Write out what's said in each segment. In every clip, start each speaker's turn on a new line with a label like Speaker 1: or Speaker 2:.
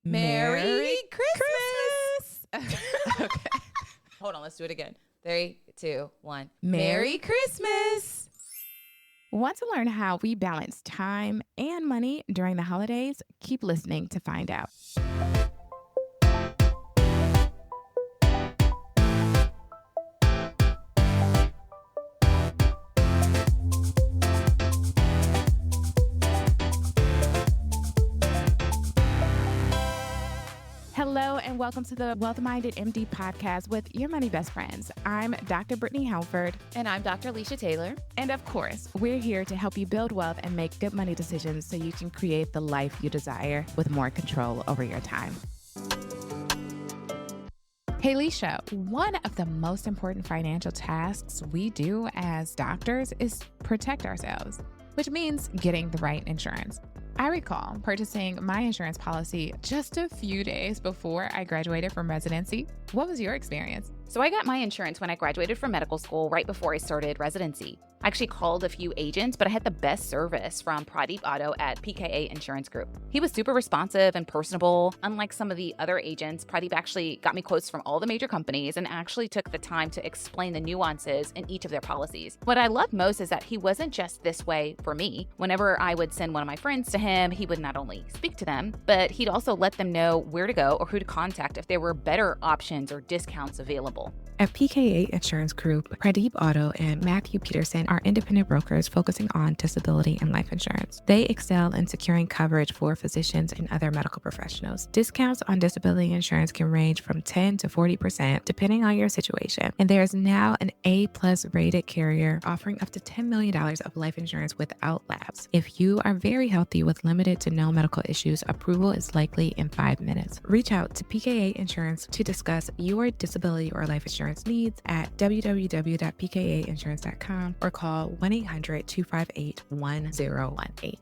Speaker 1: Merry
Speaker 2: Christmas. Okay. Hold on, let's do it again. 3, 2, 1.
Speaker 1: Merry Christmas. Want to learn how we balance time and money during the holidays? Keep listening to find out. Hello and welcome to the Wealth Minded MD podcast with your money best friends. I'm Dr. Brittne Halford.
Speaker 2: And I'm Dr. Lisha Taylor.
Speaker 1: And of course, we're here to help you build wealth and make good money decisions so you can create the life you desire with more control over your time. Hey, Lisha, one of the most important financial tasks we do as doctors is protect ourselves, which means getting the right insurance. I recall purchasing my insurance policy just a few days before I graduated from residency. What was your experience?
Speaker 2: So I got my insurance when I graduated from medical school right before I started residency. I actually called a few agents, but I had the best service from Pradeep Auto at PKA Insurance Group. He was super responsive and personable. Unlike some of the other agents, Pradeep actually got me quotes from all the major companies and actually took the time to explain the nuances in each of their policies. What I love most is that he wasn't just this way for me. Whenever I would send one of my friends to him, he would not only speak to them, but he'd also let them know where to go or who to contact if there were better options or discounts available.
Speaker 3: At PKA Insurance Group, Pradeep Auto and Matthew Peterson are independent brokers focusing on disability and life insurance. They excel in securing coverage for physicians and other medical professionals. Discounts on disability insurance can range from 10 to 40% depending on your situation. And there is now an A+ rated carrier offering up to $10 million of life insurance without lapse. If you are very healthy with limited to no medical issues, approval is likely in 5 minutes. Reach out to PKA Insurance to discuss your disability or life insurance needs at www.pkainsurance.com or call 1-800-258-1018.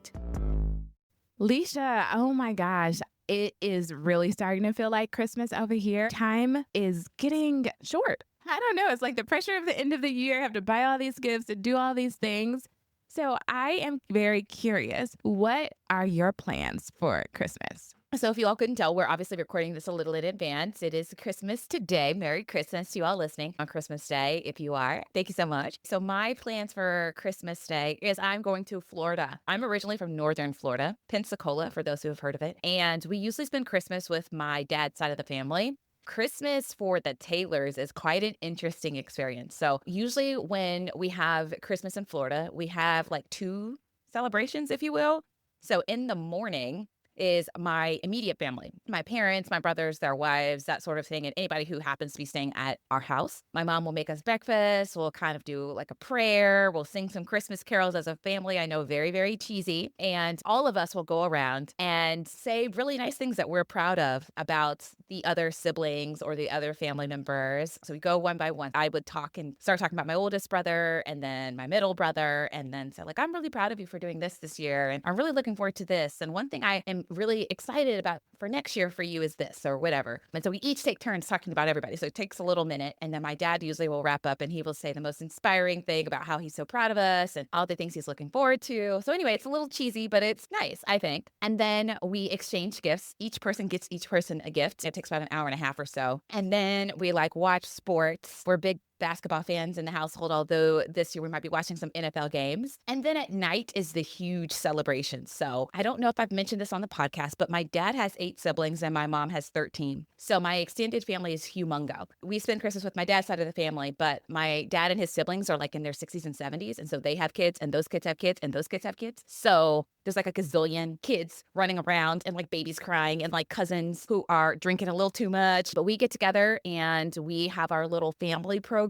Speaker 1: Lisha, oh my gosh, it is really starting to feel like Christmas over here. Time is getting short. I don't know. It's like the pressure of the end of the year. I have to buy all these gifts and do all these things. So I am very curious. What are your plans for Christmas?
Speaker 2: So if you all couldn't tell, we're obviously recording this a little in advance. It is Christmas today. Merry Christmas to you all listening on Christmas Day, if you are. Thank you so much. So my plans for Christmas Day is I'm going to Florida. I'm originally from northern Florida, Pensacola, for those who have heard of it. And we usually spend Christmas with my dad's side of the family. Christmas for the Taylors is quite an interesting experience. So usually when we have Christmas in Florida, we have like 2 celebrations, if you will. So in the morning is my immediate family, my parents, my brothers, their wives, that sort of thing, and anybody who happens to be staying at our house. My mom will make us breakfast. We'll kind of do like a prayer. We'll sing some Christmas carols as a family. I know, very, very cheesy. And all of us will go around and say really nice things that we're proud of about the other siblings or the other family members. So we go one by one. I would start talking about my oldest brother and then my middle brother, and then say like, I'm really proud of you for doing this year. And I'm really looking forward to this. And one thing I am really excited about for next year for you is this or whatever. And so we each take turns talking about everybody. So it takes a little minute. And then my dad usually will wrap up and he will say the most inspiring thing about how he's so proud of us and all the things he's looking forward to. So anyway, it's a little cheesy, but it's nice, I think. And then we exchange gifts. Each person gets each person a gift. It takes about an hour and a half or so. And then we watch sports. We're big basketball fans in the household, although this year we might be watching some NFL games. And then at night is the huge celebration. So I don't know if I've mentioned this on the podcast, but my dad has 8 siblings and my mom has 13. So my extended family is humongo. We spend Christmas with my dad's side of the family, but my dad and his siblings are like in their 60s and 70s. And so they have kids and those kids have kids and those kids have kids. So there's like a gazillion kids running around and like babies crying and like cousins who are drinking a little too much. But we get together and we have our little family program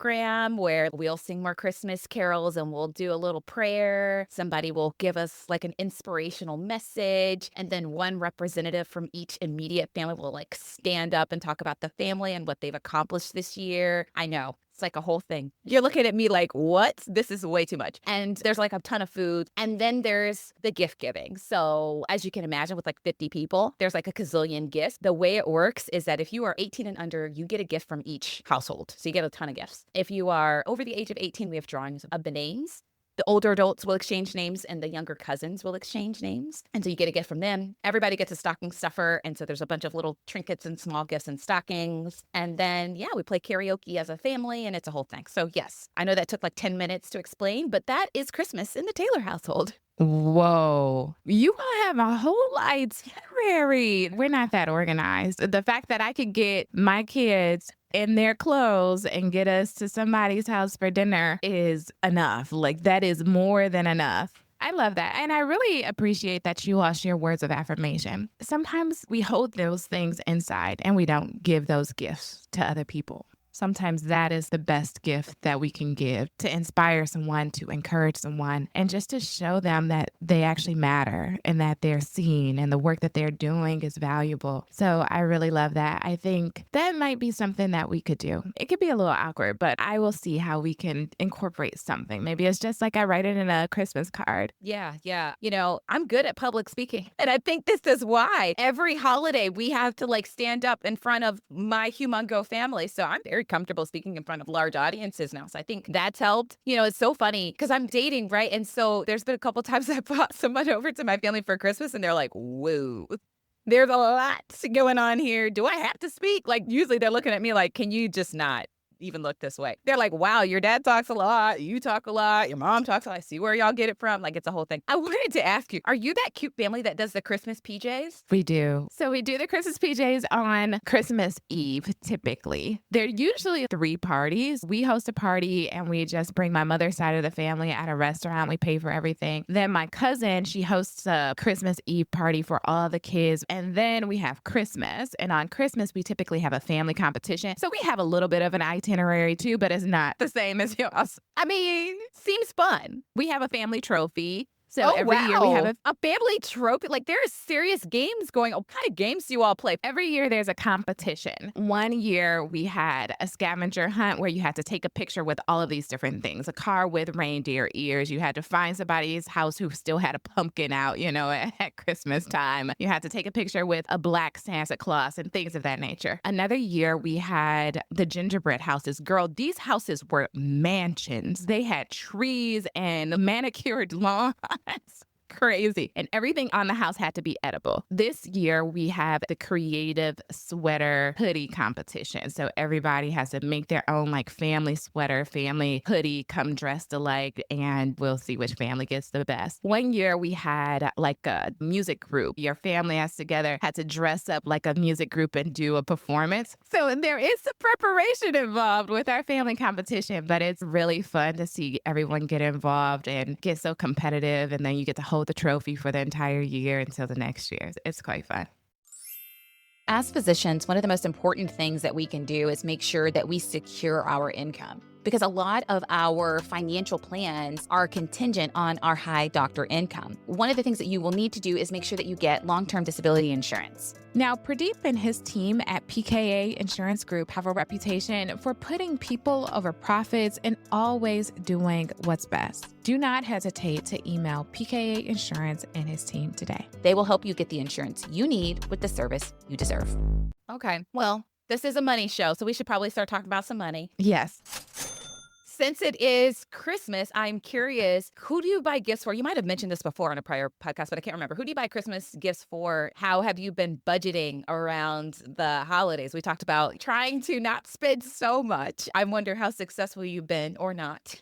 Speaker 2: where we'll sing more Christmas carols and we'll do a little prayer. Somebody will give us like an inspirational message. And then one representative from each immediate family will like stand up and talk about the family and what they've accomplished this year. I know. It's like a whole thing. You're looking at me like, what? This is way too much. And there's like a ton of food. And then there's the gift giving. So as you can imagine, with like 50 people, there's like a gazillion gifts. The way it works is that if you are 18 and under, you get a gift from each household. So you get a ton of gifts. If you are over the age of 18, we have drawings of the names. The older adults will exchange names and the younger cousins will exchange names. And so you get a gift from them. Everybody gets a stocking stuffer. And so there's a bunch of little trinkets and small gifts and stockings. And then, yeah, we play karaoke as a family and it's a whole thing. So yes, I know that took like 10 minutes to explain, but that is Christmas in the Taylor household.
Speaker 1: Whoa, you all have a whole itinerary. We're not that organized. The fact that I could get my kids in their clothes and get us to somebody's house for dinner is enough. Like, that is more than enough. I love that. And I really appreciate that you all share words of affirmation. Sometimes we hold those things inside and we don't give those gifts to other people. Sometimes that is the best gift that we can give, to inspire someone, to encourage someone, and just to show them that they actually matter and that they're seen and the work that they're doing is valuable. So I really love that. I think that might be something that we could do. It could be a little awkward, but I will see how we can incorporate something. Maybe it's just like I write it in a Christmas card.
Speaker 2: Yeah. You know, I'm good at public speaking. And I think this is why every holiday we have to like stand up in front of my humongo family. So I'm very comfortable speaking in front of large audiences now. So I think that's helped. You know, it's so funny because I'm dating, right? And so there's been a couple times I brought someone over to my family for Christmas and they're like, whoa, there's a lot going on here. Do I have to speak? Like, usually they're looking at me like, can you just not even look this way? They're like, wow, your dad talks a lot. You talk a lot. Your mom talks a lot. I see where y'all get it from. Like, it's a whole thing. I wanted to ask you, are you that cute family that does the Christmas PJs?
Speaker 1: We do. So we do the Christmas PJs on Christmas Eve, typically. They're usually 3 parties. We host a party and we just bring my mother's side of the family at a restaurant. We pay for everything. Then my cousin, she hosts a Christmas Eve party for all the kids. And then we have Christmas. And on Christmas, we typically have a family competition. So we have a little bit of an itinerary too, but it's not the same as yours. I mean, seems fun. We have a family trophy. So every year we have
Speaker 2: a family trophy. Like, there are serious games going on. What kind of games do you all play?
Speaker 1: Every year there's a competition. One year we had a scavenger hunt where you had to take a picture with all of these different things. A car with reindeer ears. You had to find somebody's house who still had a pumpkin out, you know, at Christmas time. You had to take a picture with a black Santa Claus and things of that nature. Another year we had the gingerbread houses. Girl, these houses were mansions. They had trees and manicured lawns. Crazy. And everything on the house had to be edible. This year, we have the creative sweater hoodie competition. So everybody has to make their own like family sweater, family hoodie, come dressed alike, and we'll see which family gets the best. One year, we had like a music group. Your family has together had to dress up like a music group and do a performance. So there is some preparation involved with our family competition, but it's really fun to see everyone get involved and get so competitive. And then you get to hold the trophy for the entire year until the next year. It's quite fun.
Speaker 2: As physicians, one of the most important things that we can do is make sure that we secure our income, because a lot of our financial plans are contingent on our high doctor income. One of the things that you will need to do is make sure that you get long-term disability insurance.
Speaker 1: Now, Pradeep and his team at PKA Insurance Group have a reputation for putting people over profits and always doing what's best. Do not hesitate to email PKA Insurance and his team today.
Speaker 2: They will help you get the insurance you need with the service you deserve. Okay, well, this is a money show, so we should probably start talking about some money.
Speaker 1: Yes.
Speaker 2: Since it is Christmas, I'm curious, who do you buy gifts for? You might have mentioned this before on a prior podcast, but I can't remember. Who do you buy Christmas gifts for? How have you been budgeting around the holidays? We talked about trying to not spend so much. I wonder how successful you've been or not.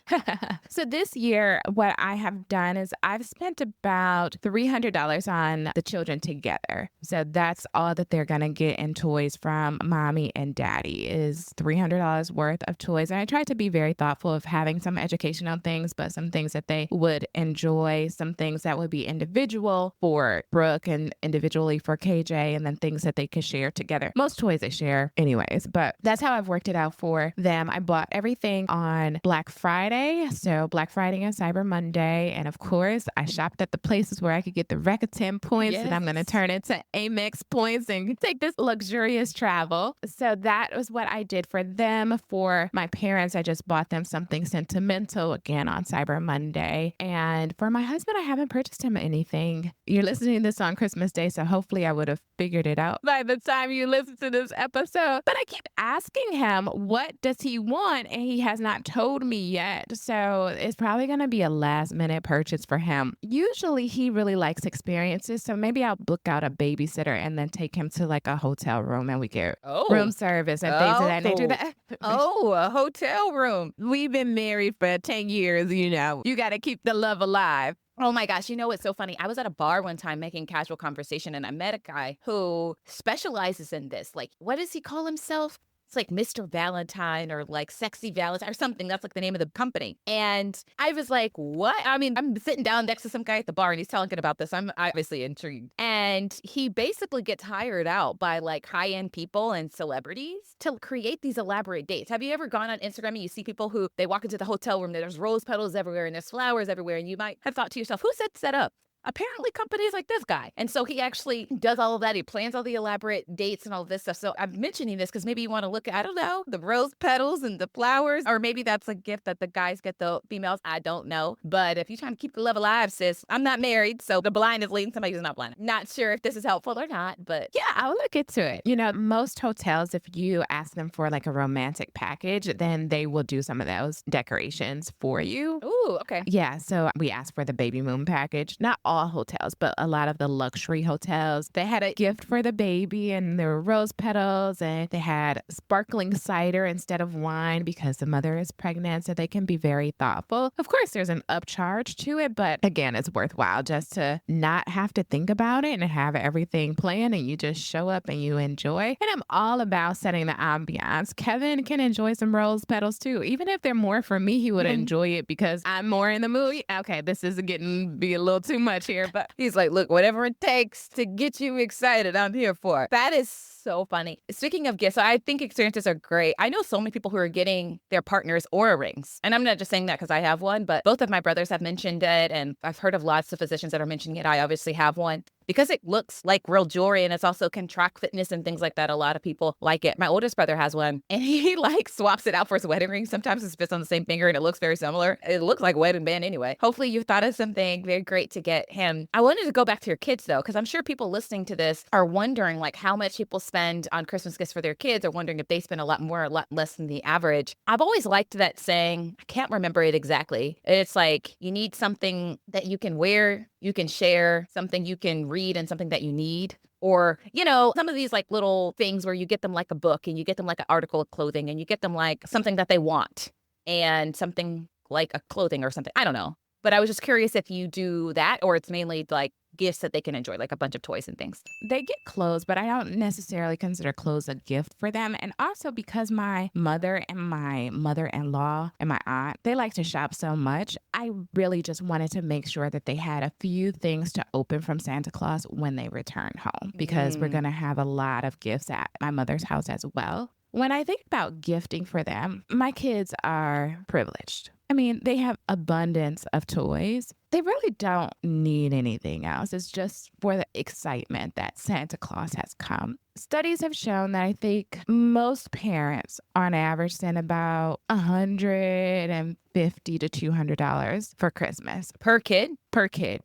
Speaker 1: So this year, what I have done is I've spent about $300 on the children together. So that's all that they're going to get in toys from mommy and daddy is $300 worth of toys. And I try to be very thoughtful of having some educational things, but some things that they would enjoy, some things that would be individual for Brooke and individually for KJ, and then things that they could share together. Most toys they share anyways, but that's how I've worked it out for them. I bought everything on Black Friday, so Black Friday and Cyber Monday, and of course, I shopped at the places where I could get the Rakuten points, and I'm going to turn it to Amex points and take this luxurious travel. So that was what I did for them. For my parents, I just bought them some something sentimental again on Cyber Monday. And for my husband, I haven't purchased him anything. You're listening to this on Christmas Day, so hopefully I would have figured it out by the time you listen to this episode. But I keep asking him, what does he want? And he has not told me yet. So it's probably going to be a last minute purchase for him. Usually he really likes experiences. So maybe I'll book out a babysitter and then take him to like a hotel room and we get room service and things of that nature.
Speaker 2: A hotel room.
Speaker 1: We've been married for 10 years, you know. You got to keep the love alive.
Speaker 2: Oh my gosh, you know what's so funny? I was at a bar one time making casual conversation and I met a guy who specializes in this. Like, what does he call himself? It's like Mr. Valentine or like Sexy Valentine or something. That's like the name of the company. And I was like, what? I mean, I'm sitting down next to some guy at the bar and he's talking about this. I'm obviously intrigued. And he basically gets hired out by like high-end people and celebrities to create these elaborate dates. Have you ever gone on Instagram and you see people who they walk into the hotel room, there's rose petals everywhere and there's flowers everywhere. And you might have thought to yourself, who sets that up? Apparently companies like this guy. And so he actually does all of that. He plans all the elaborate dates and all of this stuff. So I'm mentioning this because maybe you want to look at, I don't know, the rose petals and the flowers, or maybe that's a gift that the guys get the females. I don't know. But if you're trying to keep the love alive, sis, I'm not married. So the blind is leading somebody who's not blind. Not sure if this is helpful or not, but
Speaker 1: yeah, I'll look into it. You know, most hotels, if you ask them for like a romantic package, then they will do some of those decorations for you.
Speaker 2: Ooh, okay.
Speaker 1: Yeah, so we asked for the baby moon package. Not all hotels, but a lot of the luxury hotels. They had a gift for the baby and there were rose petals and they had sparkling cider instead of wine because the mother is pregnant. So they can be very thoughtful. Of course, there's an upcharge to it, but again, it's worthwhile just to not have to think about it and have everything planned and you just show up and you enjoy. And I'm all about setting the ambiance. Kevin can enjoy some rose petals too. Even if they're more for me, he would enjoy it because I'm more in the mood. Okay, this is be a little too much here, but
Speaker 2: he's like, look, whatever it takes to get you excited, I'm here for it. That is so funny. Speaking of gifts, I think experiences are great. I know so many people who are getting their partners Oura rings. And I'm not just saying that because I have one, but both of my brothers have mentioned it. And I've heard of lots of physicians that are mentioning it. I obviously have one. Because it looks like real jewelry and it's also can track fitness and things like that. A lot of people like it. My oldest brother has one and he like swaps it out for his wedding ring. Sometimes it fits on the same finger and it looks very similar. It looks like a wedding band anyway. Hopefully you thought of something very great to get him. I wanted to go back to your kids though, because I'm sure people listening to this are wondering like how much people spend on Christmas gifts for their kids or wondering if they spend a lot more or a lot less than the average. I've always liked that saying. I can't remember it exactly. It's like you need something that you can wear, you can share, something you can read and something that you need. Or, you know, some of these like little things where you get them like a book and you get them like an article of clothing and you get them like something that they want and something like a clothing or something. I don't know. But I was just curious if you do that or it's mainly like gifts that they can enjoy, like a bunch of toys and things.
Speaker 1: They get clothes, but I don't necessarily consider clothes a gift for them. And also because my mother and my mother-in-law and my aunt, they like to shop so much, I really just wanted to make sure that they had a few things to open from Santa Claus when they return home, because we're going to have a lot of gifts at my mother's house as well. When I think about gifting for them, my kids are privileged. I mean, they have abundance of toys. They really don't need anything else. It's just for the excitement that Santa Claus has come. Studies have shown that I think most parents on average spend about $150 to $200 for Christmas.
Speaker 2: Per kid?
Speaker 1: Per kid.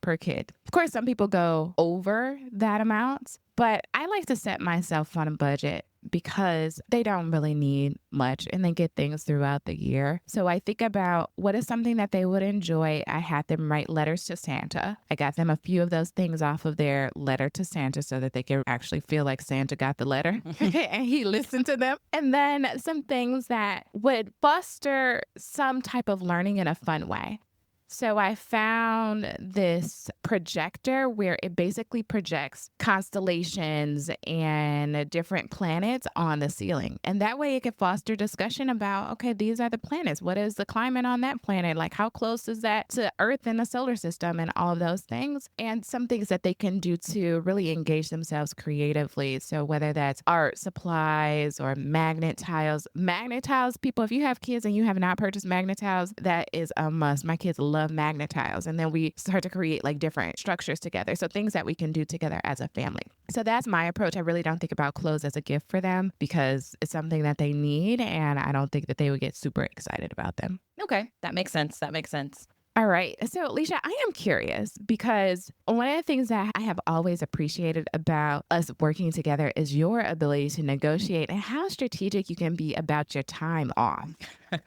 Speaker 1: Of course, some people go over that amount, but I like to set myself on a budget because they don't really need much and they get things throughout the year. So I think about what is something that they would enjoy. I had them write letters to Santa. I got them a few of those things off of their letter to Santa so that they could actually feel like Santa got the letter and he listened to them. And then some things that would foster some type of learning in a fun way. So I found this projector where it basically projects constellations and different planets on the ceiling. And that way it can foster discussion about, okay, these are the planets. What is the climate on that planet? Like how close is that to Earth and the solar system and all of those things? And some things that they can do to really engage themselves creatively. So whether that's art supplies or magnet tiles. Magnet tiles, people, if you have kids and you have not purchased magnet tiles, that is a must. My kids love love magnet tiles. And then we start to create like different structures together. So things that we can do together as a family. So that's my approach. I really don't think about clothes as a gift for them because it's something that they need. And I don't think that they would get super excited about them.
Speaker 2: Okay. That makes sense. That makes sense.
Speaker 1: All right. So, Lisha, I am curious because one of the things that I have always appreciated about us working together is your ability to negotiate and how strategic you can be about your time off.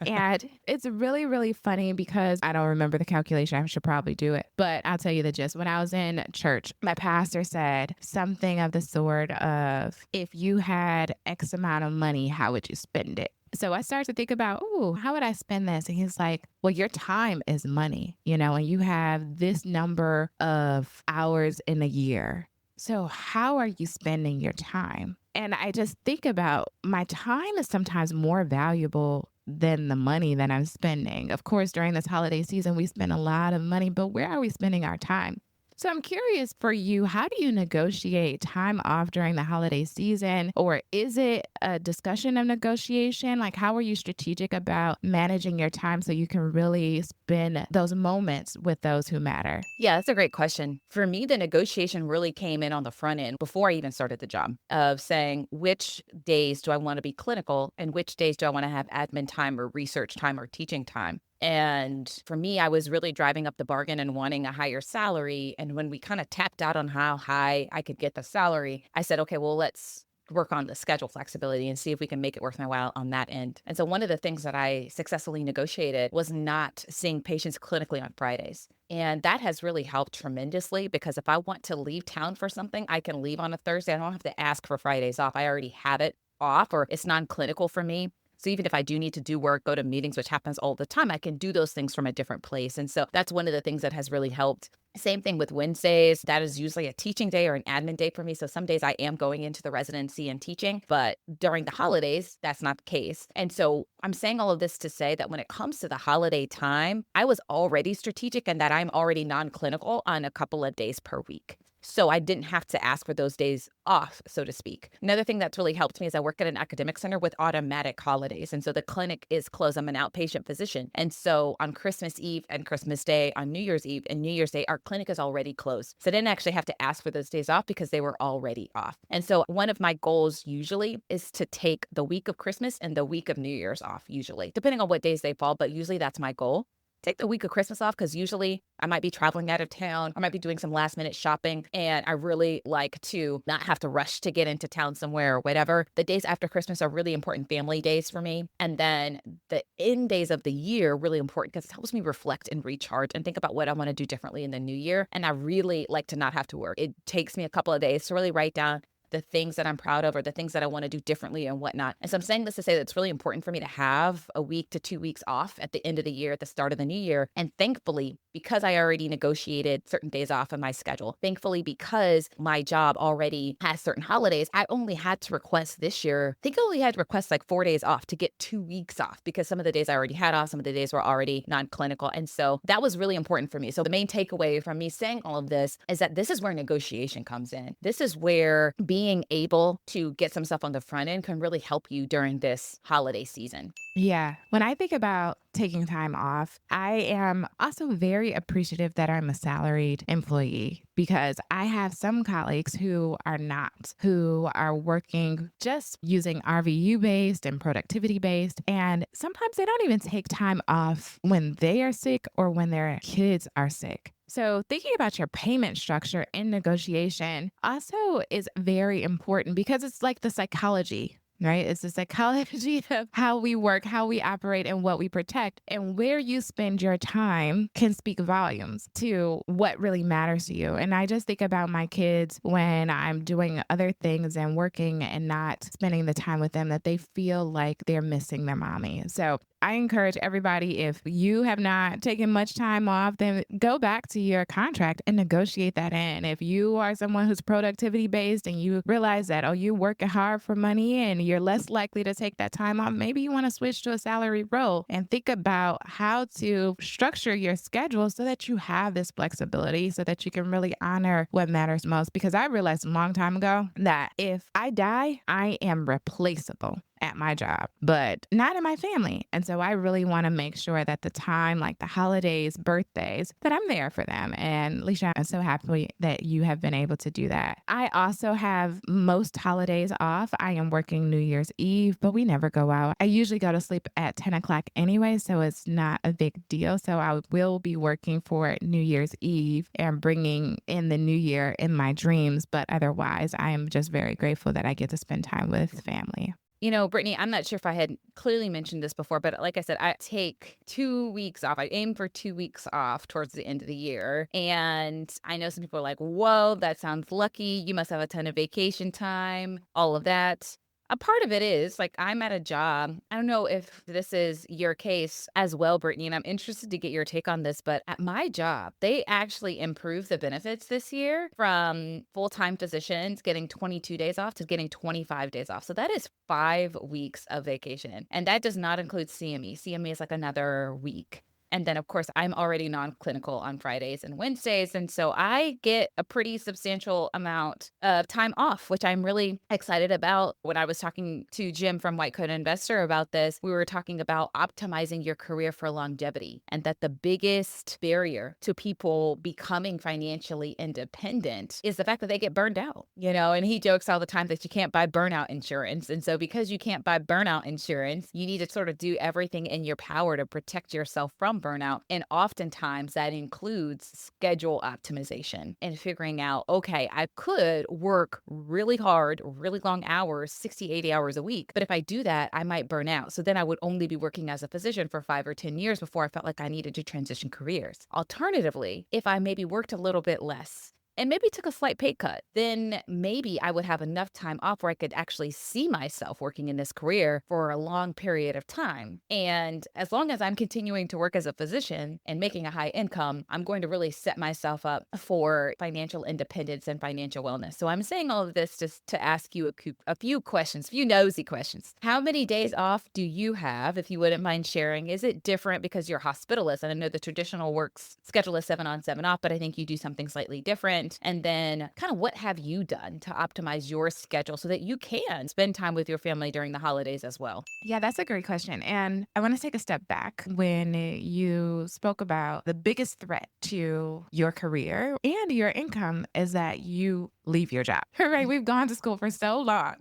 Speaker 1: And it's really, really funny because I don't remember the calculation. I should probably do it. But I'll tell you the gist. When I was in church, my pastor said something of the sort of, if you had X amount of money, how would you spend it? So I started to think about, oh, how would I spend this? And he's like, well, your time is money, and you have this number of hours in a year. So how are you spending your time? And I just think about my time is sometimes more valuable than the money that I'm spending. Of course, during this holiday season, we spend a lot of money, but where are we spending our time? So I'm curious for you, how do you negotiate time off during the holiday season? Or is it a discussion of negotiation? Like, how are you strategic about managing your time so you can really spend those moments with those who matter?
Speaker 2: Yeah, that's a great question. For me, the negotiation really came in on the front end before I even started the job of saying, which days do I want to be clinical and which days do I want to have admin time or research time or teaching time? And for me, I was really driving up the bargain and wanting a higher salary. And when we kind of tapped out on how high I could get the salary, I said, okay, well, let's work on the schedule flexibility and see if we can make it worth my while on that end. And so one of the things that I successfully negotiated was not seeing patients clinically on Fridays. And that has really helped tremendously because if I want to leave town for something, I can leave on a Thursday. I don't have to ask for Fridays off. I already have it off or it's non-clinical for me. So even if I do need to do work, go to meetings, which happens all the time, I can do those things from a different place. And so that's one of the things that has really helped. Same thing with Wednesdays. That is usually a teaching day or an admin day for me. So some days I am going into the residency and teaching, but during the holidays, that's not the case. And so I'm saying all of this to say that when it comes to the holiday time, I was already strategic and that I'm already non-clinical on a couple of days per week. So I didn't have to ask for those days off, so to speak. Another thing that's really helped me is I work at an academic center with automatic holidays. And so the clinic is closed. I'm an outpatient physician. And so on Christmas Eve and Christmas Day, on New Year's Eve and New Year's Day, our clinic is already closed. So I didn't actually have to ask for those days off because they were already off. And so one of my goals usually is to take the week of Christmas and the week of New Year's off, usually, depending on what days they fall. But usually that's my goal. Take the week of Christmas off because usually I might be traveling out of town. I might be doing some last minute shopping. And I really like to not have to rush to get into town somewhere or whatever. The days after Christmas are really important family days for me. And then the end days of the year are really important because it helps me reflect and recharge and think about what I want to do differently in the new year. And I really like to not have to work. It takes me a couple of days to really write down the things that I'm proud of or the things that I want to do differently and whatnot. And so I'm saying this to say that it's really important for me to have a week to 2 weeks off at the end of the year, at the start of the new year. And thankfully, because I already negotiated certain days off in my schedule, thankfully, because my job already has certain holidays, I only had to request this year, I think I only had to request like 4 days off to get 2 weeks off because some of the days I already had off, some of the days were already non-clinical. And so that was really important for me. So the main takeaway from me saying all of this is that this is where negotiation comes in. This is where being able to get some stuff on the front end can really help you during this holiday season.
Speaker 1: Yeah. When I think about taking time off, I am also very appreciative that I'm a salaried employee because I have some colleagues who are not, who are working just using RVU based and productivity based. And sometimes they don't even take time off when they are sick or when their kids are sick. So thinking about your payment structure in negotiation also is very important because it's like the psychology, right? It's the psychology of how we work, how we operate, and what we protect. And where you spend your time can speak volumes to what really matters to you. And I just think about my kids when I'm doing other things and working and not spending the time with them, that they feel like they're missing their mommy. So I encourage everybody, if you have not taken much time off, then go back to your contract and negotiate that in. If you are someone who's productivity based and you realize that, oh, you're working hard for money and you're less likely to take that time off, maybe you want to switch to a salary role and think about how to structure your schedule so that you have this flexibility so that you can really honor what matters most. Because I realized a long time ago that if I die, I am replaceable. at my job, but not in my family. And so I really want to make sure that the time, like the holidays, birthdays, that I'm there for them. And Lisha, I'm so happy that you have been able to do that. I also have most holidays off. I am working New Year's Eve, but we never go out. I usually go to sleep at 10 o'clock anyway, so it's not a big deal. So I will be working for New Year's Eve and bringing in the new year in my dreams. But otherwise, I am just very grateful that I get to spend time with family.
Speaker 2: Brittne, I'm not sure if I had clearly mentioned this before, but like I said, I take 2 weeks off. I aim for 2 weeks off towards the end of the year. And I know some people are like, whoa, that sounds lucky. You must have a ton of vacation time, all of that. A part of it is like I'm at a job. I don't know if this is your case as well, Brittne, and I'm interested to get your take on this. But at my job, they actually improved the benefits this year from full-time physicians getting 22 days off to getting 25 days off. So that is 5 weeks of vacation. And that does not include CME. CME is like another week. And then, of course, I'm already non-clinical on Fridays and Wednesdays. And so I get a pretty substantial amount of time off, which I'm really excited about. When I was talking to Jim from White Coat Investor about this, we were talking about optimizing your career for longevity, and that the biggest barrier to people becoming financially independent is the fact that they get burned out, and he jokes all the time that you can't buy burnout insurance. And so because you can't buy burnout insurance, you need to sort of do everything in your power to protect yourself from burnout. And oftentimes that includes schedule optimization and figuring out, okay, I could work really hard, really long hours, 60, 80 hours a week. But if I do that, I might burn out. So then I would only be working as a physician for 5 or 10 years before I felt like I needed to transition careers. Alternatively, if I maybe worked a little bit less, and maybe took a slight pay cut, then maybe I would have enough time off where I could actually see myself working in this career for a long period of time. And as long as I'm continuing to work as a physician and making a high income, I'm going to really set myself up for financial independence and financial wellness. So I'm saying all of this just to ask you a few questions, a few nosy questions. How many days off do you have, if you wouldn't mind sharing? Is it different because you're hospitalist? And I know the traditional work schedule is 7 on, 7 off, but I think you do something slightly different. And then kind of what have you done to optimize your schedule so that you can spend time with your family during the holidays as well?
Speaker 1: Yeah, that's a great question. And I want to take a step back when you spoke about the biggest threat to your career and your income is that you leave your job, right? We've gone to school for so long.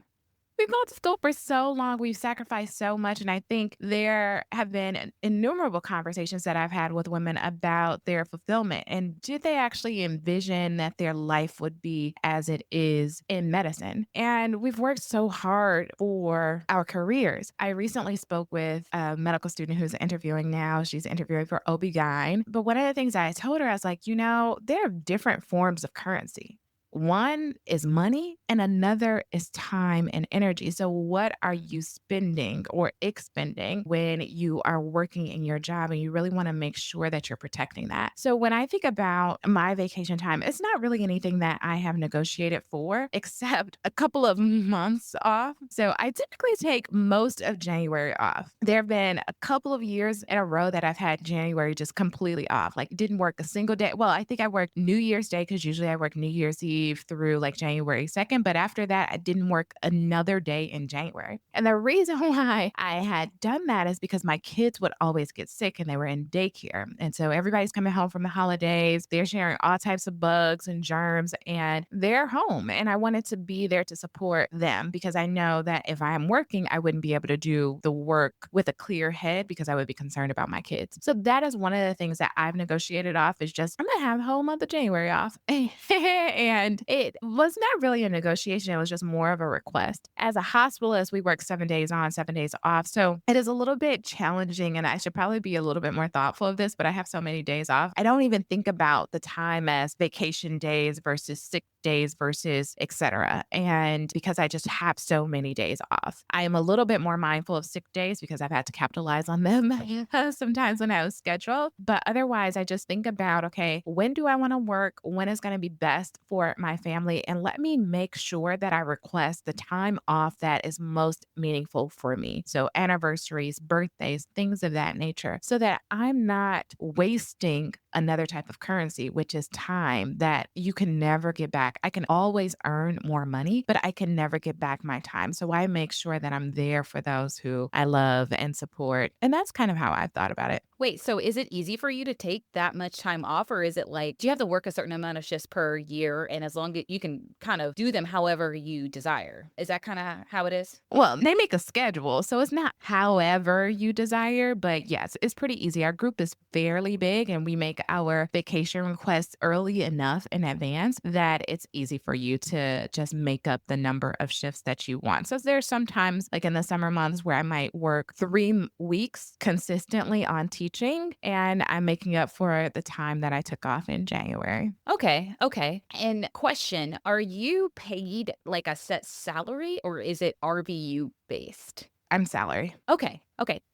Speaker 1: We've gone to school for so long. We've sacrificed so much. And I think there have been innumerable conversations that I've had with women about their fulfillment. And did they actually envision that their life would be as it is in medicine? And we've worked so hard for our careers. I recently spoke with a medical student who's interviewing now. She's interviewing for OB-GYN. But one of the things I told her, I was like, there are different forms of currency. One is money and another is time and energy. So what are you spending or expending when you are working in your job? And you really want to make sure that you're protecting that. So when I think about my vacation time, it's not really anything that I have negotiated for except a couple of months off. So I typically take most of January off. There have been a couple of years in a row that I've had January just completely off. Like didn't work a single day. Well, I think I worked New Year's Day because usually I work New Year's Eve through like January 2nd. But after that, I didn't work another day in January. And the reason why I had done that is because my kids would always get sick and they were in daycare. And so everybody's coming home from the holidays. They're sharing all types of bugs and germs and they're home. And I wanted to be there to support them because I know that if I am working, I wouldn't be able to do the work with a clear head because I would be concerned about my kids. So that is one of the things that I've negotiated off is just, I'm going to have the whole month of January off. And it was not really a negotiation. It was just more of a request. As a hospitalist, we work 7 days on, 7 days off. So it is a little bit challenging and I should probably be a little bit more thoughtful of this, but I have so many days off. I don't even think about the time as vacation days versus sick days versus et cetera. And because I just have so many days off, I am a little bit more mindful of sick days because I've had to capitalize on them sometimes when I was scheduled. But otherwise, I just think about, okay, when do I want to work? When is going to be best for my family? And let me make sure that I request the time off that is most meaningful for me. So anniversaries, birthdays, things of that nature, so that I'm not wasting another type of currency, which is time that you can never get back. I can always earn more money, but I can never get back my time. So I make sure that I'm there for those who I love and support. And that's kind of how I've thought about it.
Speaker 2: Wait, so is it easy for you to take that much time off, or is it like, do you have to work a certain amount of shifts per year, and as long as you can kind of do them however you desire? Is that kind of how it is?
Speaker 1: Well, they make a schedule, so it's not however you desire, but yes, it's pretty easy. Our group is fairly big and we make our vacation requests early enough in advance that it's easy for you to just make up the number of shifts that you want. So there's sometimes like in the summer months where I might work 3 weeks consistently on teaching and I'm making up for the time that I took off in January.
Speaker 2: Okay. And question, are you paid like a set salary or is it RVU based?
Speaker 1: I'm salary.
Speaker 2: Okay.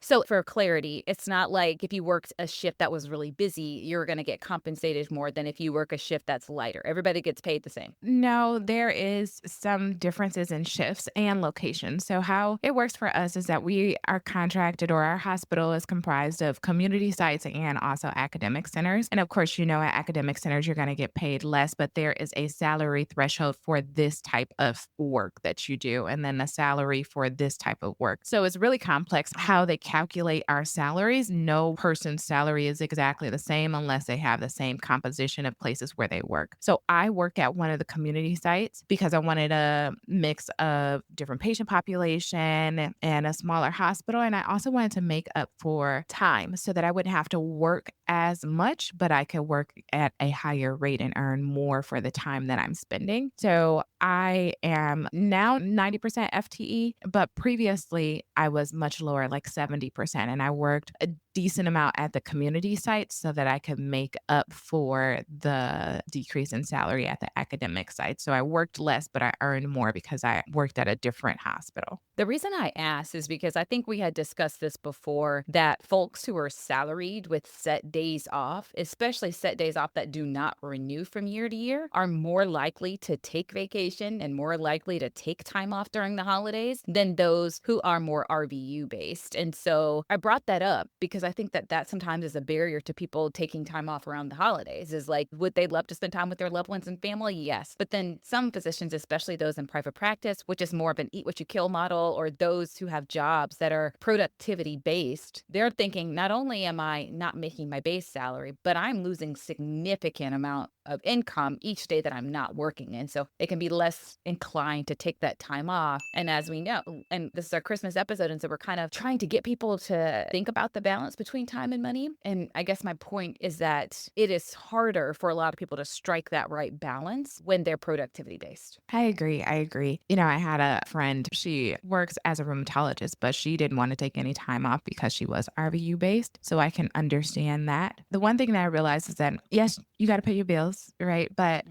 Speaker 2: So for clarity, it's not like if you worked a shift that was really busy, you're going to get compensated more than if you work a shift that's lighter. Everybody gets paid the same.
Speaker 1: No, there is some differences in shifts and locations. So how it works for us is that we are contracted or our hospital is comprised of community sites and also academic centers. And of course, at academic centers, you're going to get paid less, but there is a salary threshold for this type of work that you do, and then a salary for this type of work. So it's really complex how they calculate our salaries. No person's salary is exactly the same unless they have the same composition of places where they work. So I work at one of the community sites because I wanted a mix of different patient population and a smaller hospital. And I also wanted to make up for time so that I wouldn't have to work as much, but I could work at a higher rate and earn more for the time that I'm spending. So I am now 90% FTE, but previously I was much lower, like 70%. And I worked a decent amount at the community sites so that I could make up for the decrease in salary at the academic site. So I worked less, but I earned more because I worked at a different hospital.
Speaker 2: The reason I asked is because I think we had discussed this before, that folks who are salaried with set days off, especially set days off that do not renew from year to year, are more likely to take vacation and more likely to take time off during the holidays than those who are more RVU based. And so I brought that up because I think that sometimes is a barrier to people taking time off around the holidays. Is like, would they love to spend time with their loved ones and family? Yes. But then some physicians, especially those in private practice, which is more of an eat what you kill model, or those who have jobs that are productivity based, they're thinking, not only am I not making my base salary, but I'm losing significant amount of income each day that I'm not working. And so they can be less inclined to take that time off. And as we know, and this is our Christmas episode, and so we're kind of trying to get people to think about the balance between time and money. And I guess my point is that it is harder for a lot of people to strike that right balance when they're productivity based.
Speaker 1: I agree. I had a friend, she works as a rheumatologist, but she didn't want to take any time off because she was RVU based. So I can understand that. The one thing that I realized is that, yes, you got to pay your bills, right? But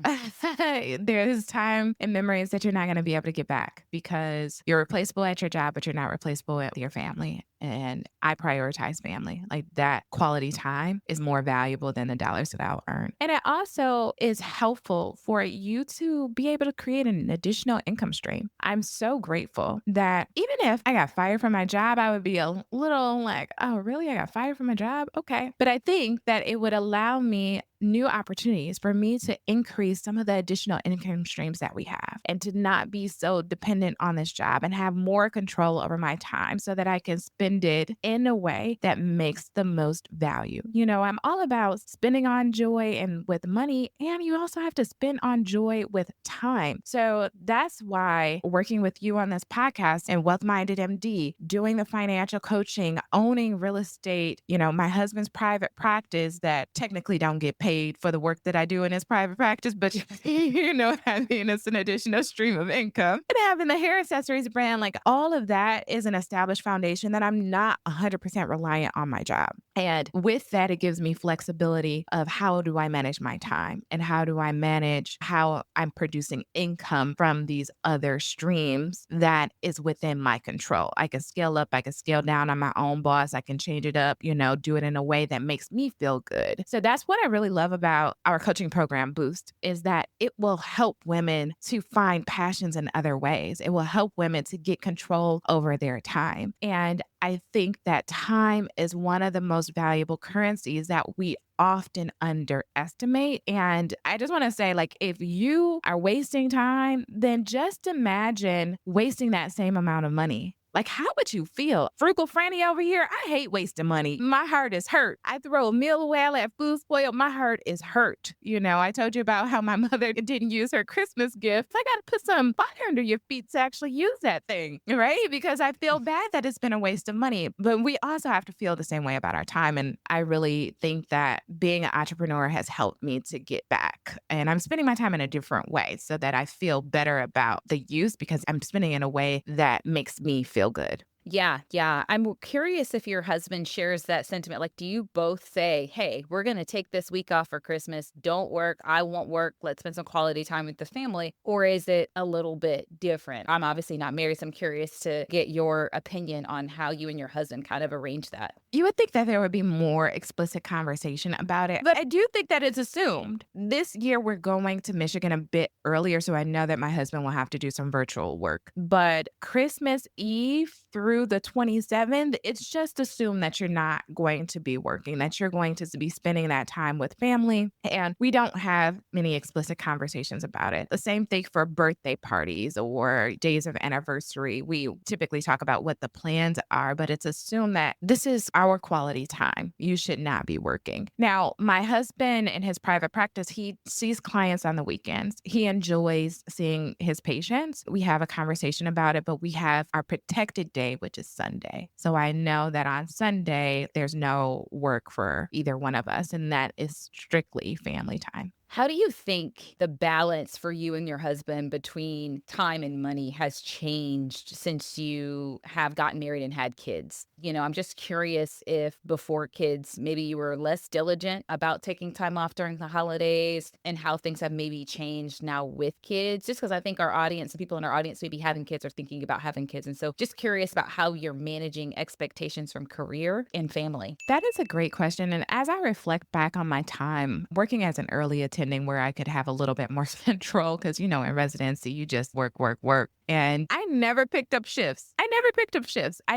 Speaker 1: there's time and memories that you're not going to be able to get back because you're replaceable at your job, but you're not replaceable with your family. And I prioritize family. Like that quality time is more valuable than the dollars that I'll earn. And it also is helpful for you to be able to create an additional income stream. I'm so grateful that even if I got fired from my job, I would be a little like, oh, really? I got fired from my job? Okay. But I think that it would allow me new opportunities for me to increase some of the additional income streams that we have and to not be so dependent on this job and have more control over my time so that I can spend it in a way that makes the most value. I'm all about spending on joy and with money, and you also have to spend on joy with time. So that's why working with you on this podcast and Wealth Minded MD, doing the financial coaching, owning real estate, my husband's private practice that technically don't get paid for the work that I do in his private practice, but you know what I mean? It's an additional stream of income. And having the hair accessories brand, like all of that is an established foundation that I'm not 100% reliant on my job. And with that, it gives me flexibility of how do I manage my time and how do I manage how I'm producing income from these other streams that is within my control. I can scale up, I can scale down. I'm my own boss. I can change it up, do it in a way that makes me feel good. So that's what I really love about our coaching program Boost, is that it will help women to find passions in other ways. It will help women to get control over their time. And I think that time is one of the most valuable currencies that we often underestimate. And I just want to say, like, if you are wasting time, then just imagine wasting that same amount of money. Like, how would you feel? Frugal Franny over here, I hate wasting money. My heart is hurt. I throw a meal away, I let food spoil. My heart is hurt. I told you about how my mother didn't use her Christmas gift. I got to put some fire under your feet to actually use that thing, right? Because I feel bad that it's been a waste of money. But we also have to feel the same way about our time. And I really think that being an entrepreneur has helped me to get back. And I'm spending my time in a different way so that I feel better about the use because I'm spending it in a way that makes me feel good.
Speaker 2: Yeah, yeah. I'm curious if your husband shares that sentiment. Like, do you both say, hey, we're going to take this week off for Christmas. Don't work. I won't work. Let's spend some quality time with the family. Or is it a little bit different? I'm obviously not married, so I'm curious to get your opinion on how you and your husband kind of arrange that.
Speaker 1: You would think that there would be more explicit conversation about it, but I do think that it's assumed. This year, we're going to Michigan a bit earlier, so I know that my husband will have to do some virtual work. But Christmas Eve through the 27th, it's just assumed that you're not going to be working, that you're going to be spending that time with family. And we don't have many explicit conversations about it. The same thing for birthday parties or days of anniversary. We typically talk about what the plans are, but it's assumed that this is our quality time. You should not be working. Now, my husband in his private practice, he sees clients on the weekends. He enjoys seeing his patients. We have a conversation about it, but we have our protected day, which is Sunday. So I know that on Sunday, there's no work for either one of us, and that is strictly family time.
Speaker 2: How do you think the balance for you and your husband between time and money has changed since you have gotten married and had kids? I'm just curious if before kids, maybe you were less diligent about taking time off during the holidays and how things have maybe changed now with kids, just because I think our audience and people in our audience maybe having kids or thinking about having kids. And so just curious about how you're managing expectations from career and family.
Speaker 1: That is a great question. And as I reflect back on my time working as an early attending where I could have a little bit more control, because, in residency, you just work, work, work. And I never picked up shifts. I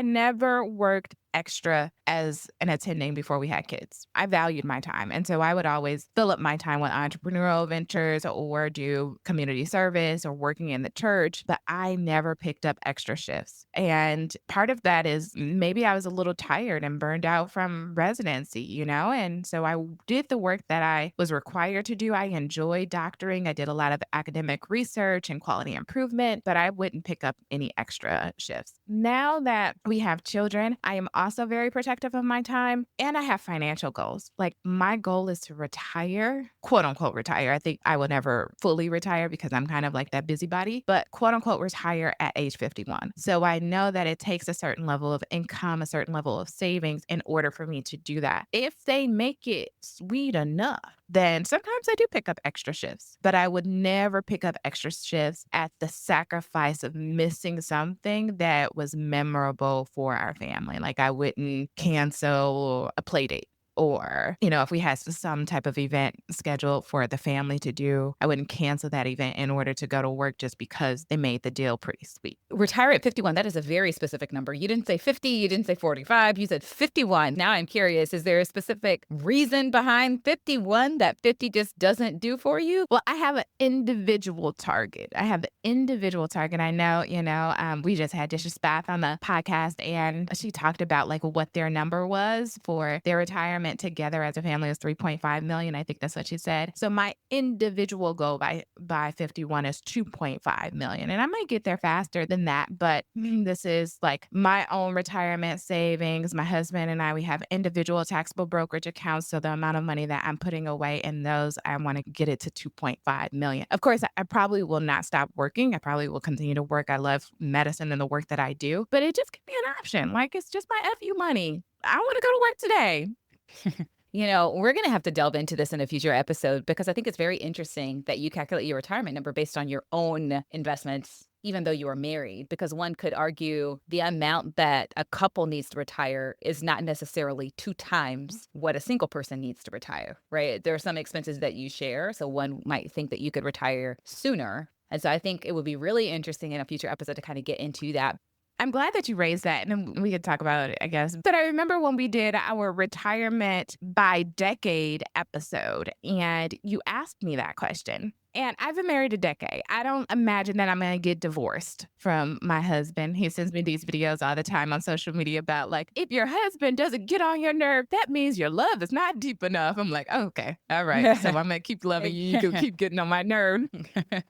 Speaker 1: never worked extra as an attending before we had kids. I valued my time. And so I would always fill up my time with entrepreneurial ventures or do community service or working in the church, but I never picked up extra shifts. And part of that is maybe I was a little tired and burned out from residency, and so I did the work that I was required to do. I enjoyed doctoring. I did a lot of academic research and quality improvement, but I wouldn't pick up any extra shifts. Now that we have children, I am also very protective of my time, and I have financial goals. Like, my goal is to retire, quote unquote retire. I think I will never fully retire because I'm kind of like that busybody, but quote unquote retire at age 51. So I know that it takes a certain level of income, a certain level of savings in order for me to do that. If they make it sweet enough, then sometimes I do pick up extra shifts, but I would never pick up extra shifts at the sacrifice of missing something that was memorable for our family. Like, I wouldn't cancel a play date. Or, if we had some type of event scheduled for the family to do, I wouldn't cancel that event in order to go to work just because they made the deal pretty sweet.
Speaker 2: Retire at 51, that is a very specific number. You didn't say 50, you didn't say 45, you said 51. Now I'm curious, is there a specific reason behind 51 that 50 just doesn't do for you?
Speaker 1: Well, I have an individual target. I know, we just had Disha Spath on the podcast, and she talked about like what their number was for their retirement together as a family was 3.5 million. I think that's what she said. So my individual goal by 51 is 2.5 million. And I might get there faster than that, but this is like my own retirement savings. My husband and I, we have individual taxable brokerage accounts. So the amount of money that I'm putting away in those, I want to get it to 2.5 million. Of course, I probably will not stop working. I probably will continue to work. I love medicine and the work that I do, but it just could be an option. Like, it's just my FU money. I want to go to work today.
Speaker 2: We're going to have to delve into this in a future episode because I think it's very interesting that you calculate your retirement number based on your own investments, even though you are married, because one could argue the amount that a couple needs to retire is not necessarily 2 times what a single person needs to retire, right? There are some expenses that you share. So one might think that you could retire sooner. And so I think it would be really interesting in a future episode to kind of get into that.
Speaker 1: I'm glad that you raised that, and then we could talk about it, I guess. But I remember when we did our retirement by decade episode, and you asked me that question. And I've been married a decade. I don't imagine that I'm going to get divorced from my husband. He sends me these videos all the time on social media about like, if your husband doesn't get on your nerve, that means your love is not deep enough. I'm like, oh, okay, all right. So I'm going to keep loving you. You can keep getting on my nerve.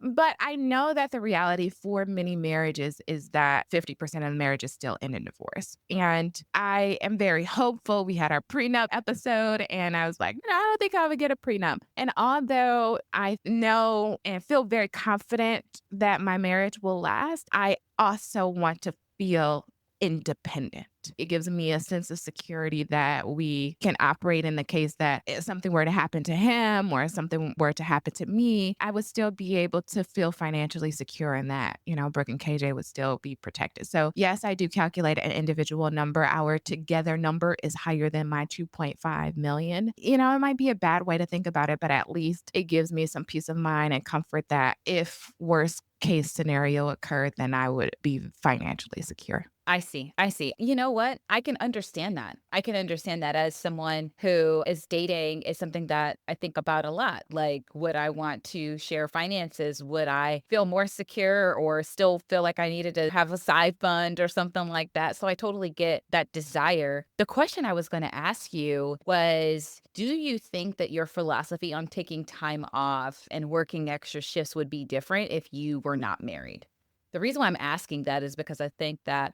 Speaker 1: But I know that the reality for many marriages is that 50% of marriages still end in divorce. And I am very hopeful. We had our prenup episode, and I was like, I don't think I would get a prenup. And although I know and feel very confident that my marriage will last, I also want to feel independent. It gives me a sense of security that we can operate in the case that if something were to happen to him or something were to happen to me, I would still be able to feel financially secure in that, Brooke and KJ would still be protected. So yes, I do calculate an individual number. Our together number is higher than my 2.5 million. It might be a bad way to think about it, but at least it gives me some peace of mind and comfort that if worst case scenario occurred, then I would be financially secure.
Speaker 2: I see. You know what? I can understand that. I can understand that as someone who is dating is something that I think about a lot. Like, would I want to share finances? Would I feel more secure or still feel like I needed to have a side fund or something like that? So I totally get that desire. The question I was going to ask you was, do you think that your philosophy on taking time off and working extra shifts would be different if you were not married? The reason why I'm asking that is because I think that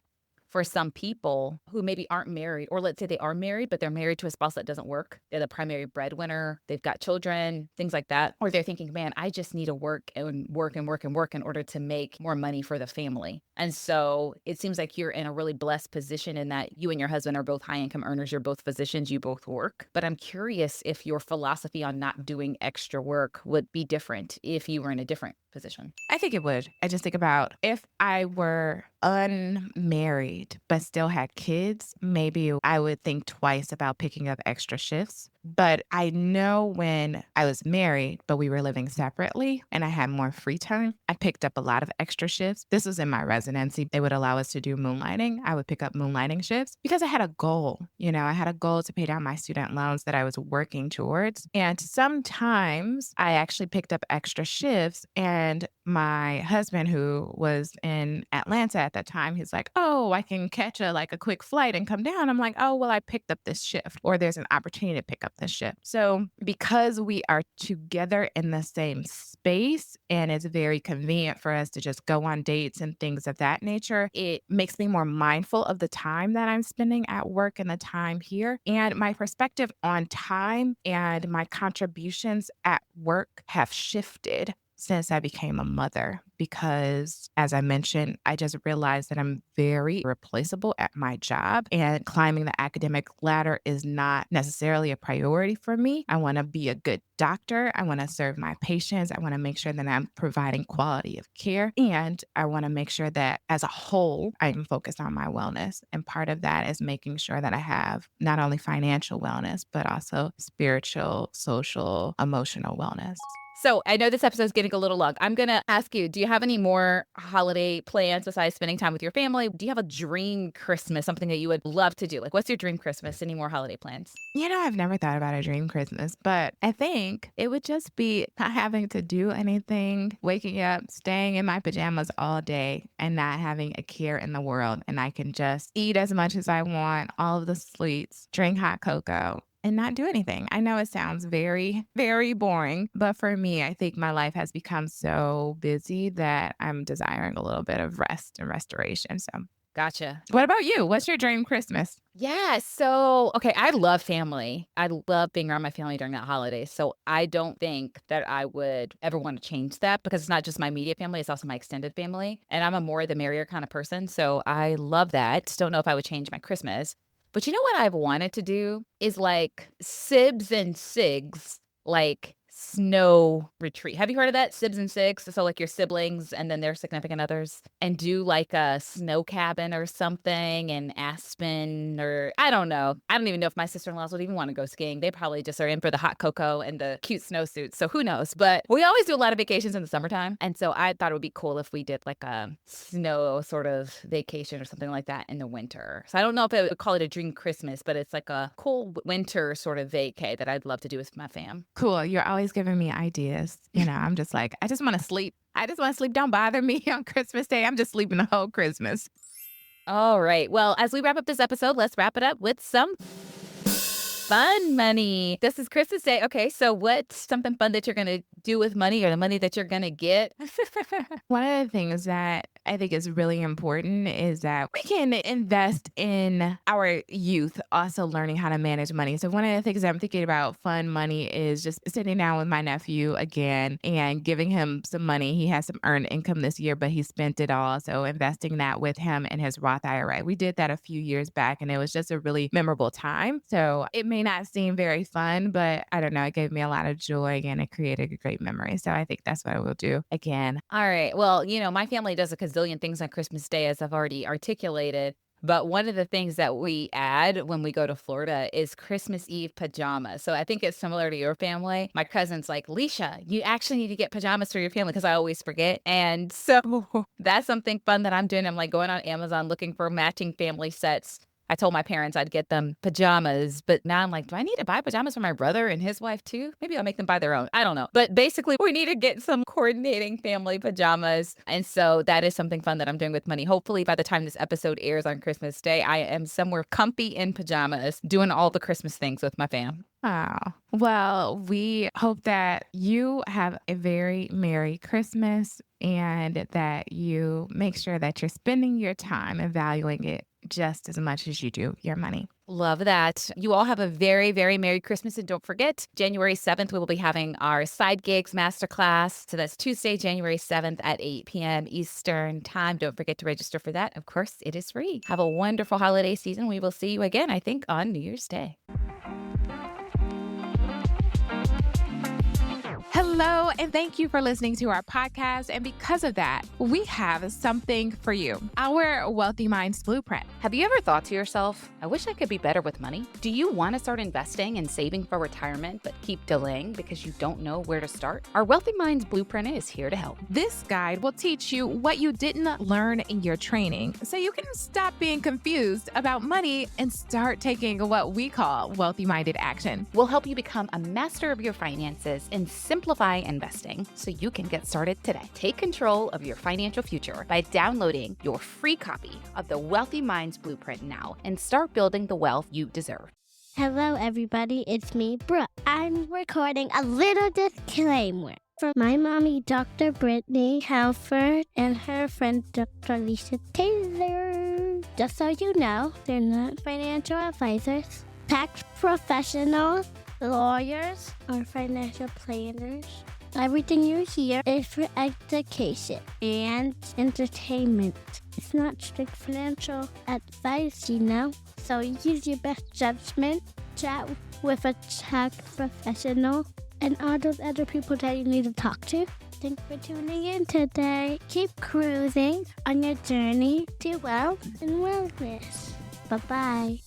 Speaker 2: for some people who maybe aren't married, or let's say they are married, but they're married to a spouse that doesn't work. They're the primary breadwinner. They've got children, things like that. Or they're thinking, man, I just need to work and work and work and work in order to make more money for the family. And so it seems like you're in a really blessed position in that you and your husband are both high income earners. You're both physicians. You both work. But I'm curious if your philosophy on not doing extra work would be different if you were in a different position.
Speaker 1: I think it would. I just think about if I were unmarried but still had kids, maybe I would think twice about picking up extra shifts. But I know when I was married, but we were living separately and I had more free time, I picked up a lot of extra shifts. This was in my residency. They would allow us to do moonlighting. I would pick up moonlighting shifts because I had a goal. I had a goal to pay down my student loans that I was working towards. And sometimes I actually picked up extra shifts, and my husband, who was in Atlanta at that time, he's like, oh, I can catch a quick flight and come down. I'm like, oh, well, I picked up this shift, or there's an opportunity to pick up this shift. So because we are together in the same space and it's very convenient for us to just go on dates and things of that nature, it makes me more mindful of the time that I'm spending at work and the time here. And my perspective on time and my contributions at work have shifted since I became a mother, because as I mentioned, I just realized that I'm very replaceable at my job, and climbing the academic ladder is not necessarily a priority for me. I want to be a good doctor. I want to serve my patients. I want to make sure that I'm providing quality of care. And I want to make sure that as a whole, I'm focused on my wellness. And part of that is making sure that I have not only financial wellness, but also spiritual, social, emotional wellness.
Speaker 2: So I know this episode is getting a little long. I'm going to ask you, do you have any more holiday plans besides spending time with your family? Do you have a dream Christmas, something that you would love to do? Like, what's your dream Christmas? Any more holiday plans?
Speaker 1: I've never thought about a dream Christmas, but I think it would just be not having to do anything, waking up, staying in my pajamas all day and not having a care in the world. And I can just eat as much as I want, all of the sweets, drink hot cocoa, and not do anything. I know it sounds very, very boring, but for me, I think my life has become so busy that I'm desiring a little bit of rest and restoration. So,
Speaker 2: gotcha.
Speaker 1: What about you? What's your dream Christmas?
Speaker 2: Yeah. So, okay, I love family. I love being around my family during that holiday. So I don't think that I would ever want to change that, because it's not just my immediate family, it's also my extended family. And I'm a more the merrier kind of person. So I love that. Just don't know if I would change my Christmas. But you know what I've wanted to do is like Sibs and Sigs, like snow retreat. Have you heard of that? Sibs and Six. So like your siblings and then their significant others and do like a snow cabin or something in Aspen or I don't know. I don't even know if my sister-in-laws would even want to go skiing. They probably just are in for the hot cocoa and the cute snowsuits. So who knows? But we always do a lot of vacations in the summertime. And so I thought it would be cool if we did like a snow sort of vacation or something like that in the winter. So I don't know if I would call it a dream Christmas, but it's like a cool winter sort of vacay that I'd love to do with my fam.
Speaker 1: Cool. You're always giving me ideas. I'm just like, I just want to sleep. I just want to sleep. Don't bother me on Christmas Day. I'm just sleeping the whole Christmas.
Speaker 2: All right. Well, as we wrap up this episode, let's wrap it up with some fun money. This is Christmas Day. Okay, so what's something fun that you're going to do with money or the money that you're going to get?
Speaker 1: One of the things that I think is really important is that we can invest in our youth, also learning how to manage money. So one of the things I'm thinking about fun money is just sitting down with my nephew again and giving him some money. He has some earned income this year, but he spent it all. So investing that with him in his Roth IRA. We did that a few years back and it was just a really memorable time. So it may not seem very fun, but I don't know, it gave me a lot of joy and it created a great memory. So I think that's what I will do again.
Speaker 2: All right. Well, my family does a gazillion things on Christmas Day, as I've already articulated. But one of the things that we add when we go to Florida is Christmas Eve pajamas. So I think it's similar to your family. My cousin's like, Lisha, you actually need to get pajamas for your family because I always forget. And so that's something fun that I'm doing. I'm like going on Amazon looking for matching family sets. I told my parents I'd get them pajamas, but now I'm like, do I need to buy pajamas for my brother and his wife too? Maybe I'll make them buy their own. I don't know. But basically, we need to get some coordinating family pajamas. And so that is something fun that I'm doing with money. Hopefully, by the time this episode airs on Christmas Day, I am somewhere comfy in pajamas doing all the Christmas things with my fam.
Speaker 1: Oh, well, we hope that you have a very Merry Christmas and that you make sure that you're spending your time and valuing it just as much as you do your money.
Speaker 2: Love that. You all have a very, very Merry Christmas. And don't forget, January 7th, we will be having our Side Gigs Masterclass. So that's Tuesday, January 7th at 8 p.m. Eastern Time. Don't forget to register for that. Of course, it is free. Have a wonderful holiday season. We will see you again, I think, on New Year's Day.
Speaker 1: Hello, and thank you for listening to our podcast. And because of that, we have something for you, our Wealthy Minds Blueprint.
Speaker 4: Have you ever thought to yourself, I wish I could be better with money? Do you want to start investing and saving for retirement, but keep delaying because you don't know where to start? Our Wealthy Minds Blueprint is here to help.
Speaker 1: This guide will teach you what you didn't learn in your training so you can stop being confused about money and start taking what we call wealthy-minded action.
Speaker 4: We'll help you become a master of your finances and simplify investing so you can get started today. Take control of your financial future by downloading your free copy of the Wealthy Minds Blueprint now and start building the wealth you deserve.
Speaker 5: Hello, everybody. It's me, Brooke. I'm recording a little disclaimer for my mommy, Dr. Brittne Halford, and her friend, Dr. Lisha Taylor. Just so you know, they're not financial advisors, tax professionals, lawyers, or financial planners. Everything you hear is for education and entertainment. It's not strict financial advice, So use your best judgment, chat with a tax professional, and all those other people that you need to talk to. Thanks for tuning in today. Keep cruising on your journey to wealth and wellness. Bye-bye.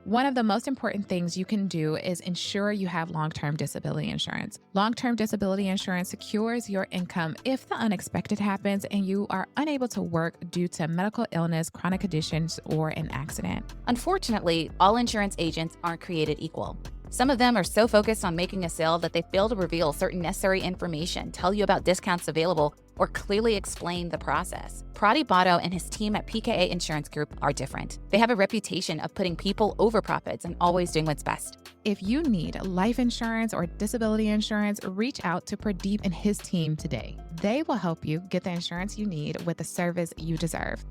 Speaker 1: One of the most important things you can do is ensure you have long-term disability insurance. Long-term disability insurance secures your income if the unexpected happens and you are unable to work due to medical illness, chronic conditions, or an accident.
Speaker 4: Unfortunately, all insurance agents aren't created equal. Some of them are so focused on making a sale that they fail to reveal certain necessary information, tell you about discounts available, or clearly explain the process. Pradeep Botto and his team at PKA Insurance Group are different. They have a reputation of putting people over profits and always doing what's best.
Speaker 1: If you need life insurance or disability insurance, reach out to Pradeep and his team today. They will help you get the insurance you need with the service you deserve.